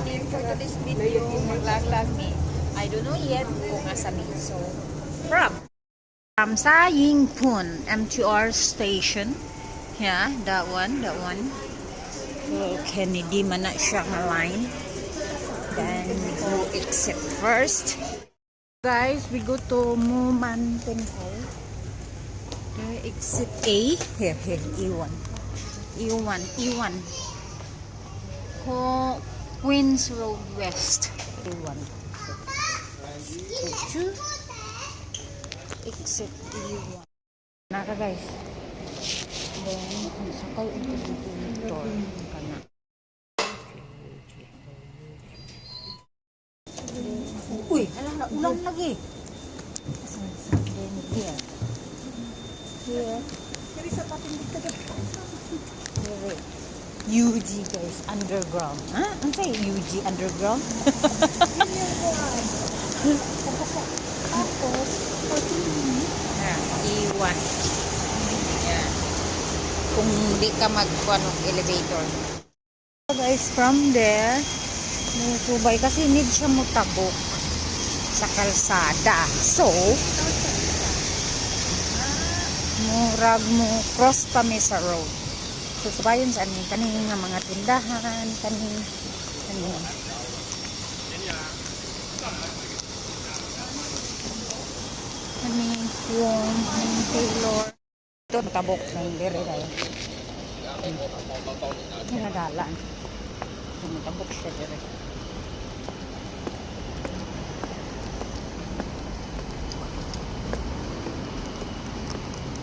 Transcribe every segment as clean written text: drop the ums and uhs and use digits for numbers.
name for today's video. Maglag-lag me. I don't know yet kung asa mi. So, from Sa Ying Pun MTR station. Yeah, that one. So, Kennedy man na siya nga line. Then, we go exit first. Guys, we go to Muman Temple. There, exit A. Here, E1. E1. Queens Road West. E1. Exit 2. Exit E1. Naka guys. Then, kung sakay ang door kana. Uy, ala na ulang lagi. Then here. Here. UG guys, underground. Ha? Ano sa'yo? UG underground? Tapos, E1. Yan. Kung di ka mag-ano, elevator. So guys, from there, subay kasi need siya mo tabok sa kalsada. So, murag mo cross pa mi sa road. So, subayon sa amin, kaning nga mga tindahan, kaning yung Taylor. Ito, matabok na yung dire tayo. Hinadalan. So, matabok siya dire.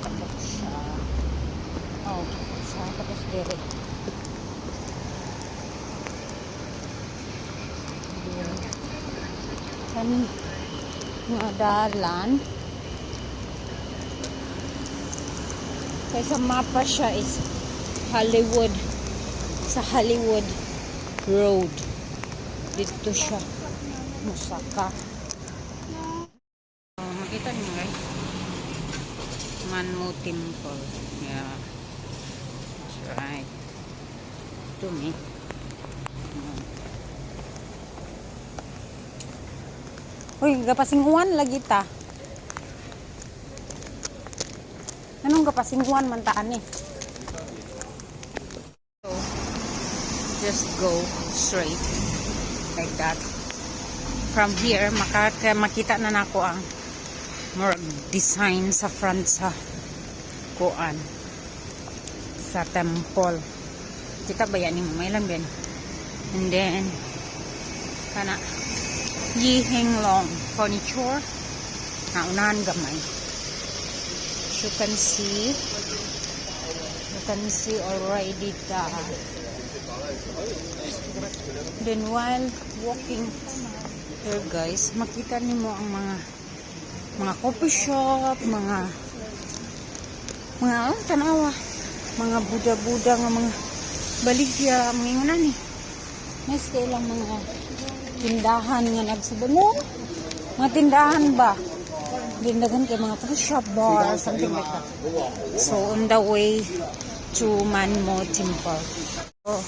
Matabok siya. Oh, sa tapos dire. Kaning nga dalan. Kaya sa mapa siya is Hollywood. Sa Hollywood Road. Dito siya. Musaka. Makita niyo guys. Manmo Temple. Yeah. That's right. To me. Uy, gapasinguan lagi ta. Anong kapasinguan man taan eh? So, just go straight like that. From here, makita na nako ang more design sa front sa kuan sa temple. Kita ba yan yung may lang din? And then, kana Yiheng Long furniture na unahan gamay. You can see already the then while walking here guys, makita nimo ang mga coffee shop, mga tanawa, mga buda-buda nga mga baligya, mga inguna ni nice kay lang mga tindahan nga nagsubamo, mga tindahan ba dindagan kay mga coffee shop, bar, something like that. So on the way to Manmo Temple. So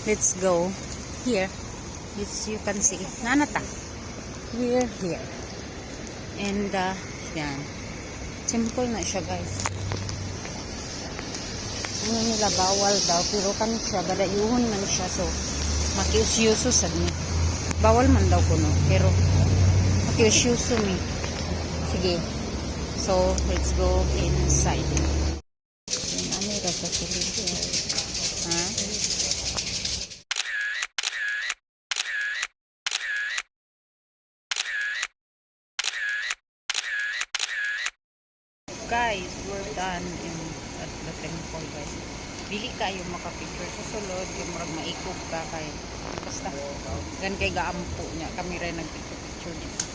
let's go here. As you can see, nanata. We're here. And yan. Temple na siya guys. Ano nila bawal daw, pero kan siya badayuhon man siya, so makiusyuso sad ni. Bawal man daw kuno, pero makiusyuso mi. Sige. So, let's go inside. Ano yung rasa silid? Ha? Guys, we're done at the temple, guys. Dili kayo makapicture sa sulod, yung marag maikog ka kayo. Basta, gan kay gaampo niya. Kami rin nagpicture-picture dito.